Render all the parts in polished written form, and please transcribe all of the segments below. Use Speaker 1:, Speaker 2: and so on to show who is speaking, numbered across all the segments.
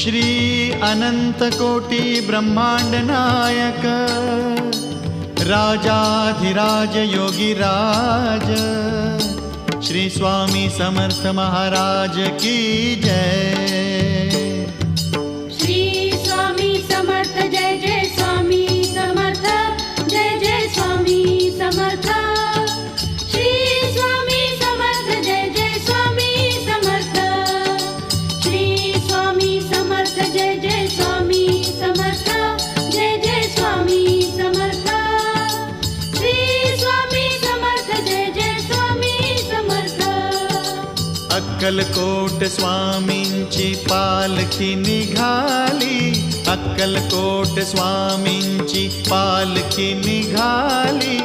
Speaker 1: श्री अनंत कोटी ब्रह्मांड नायक राजाधिराज योगीराज श्री स्वामी समर्थ महाराज की जय।
Speaker 2: श्री स्वामी समर्थ जय जय स्वामी समर्थ जय जय स्वामी समर्थ। श्री स्वामी समर्थ जय जय स्वामी समर्थ। श्री स्वामी समर्थ जय जय स्वामी समर्थ जय जय स्वामी समर्थ। श्री स्वामी समर्थ जय जय स्वामी समर्थ।
Speaker 1: अक्कलकोट स्वामींची पालखी निघाली, अक्कलकोट स्वामींची पालखी निघाली,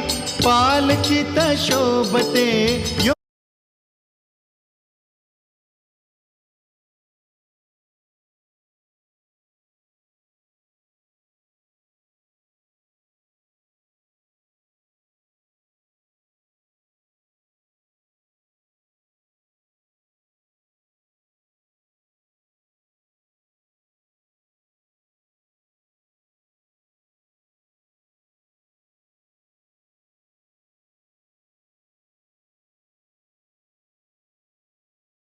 Speaker 1: पालखीत शोभते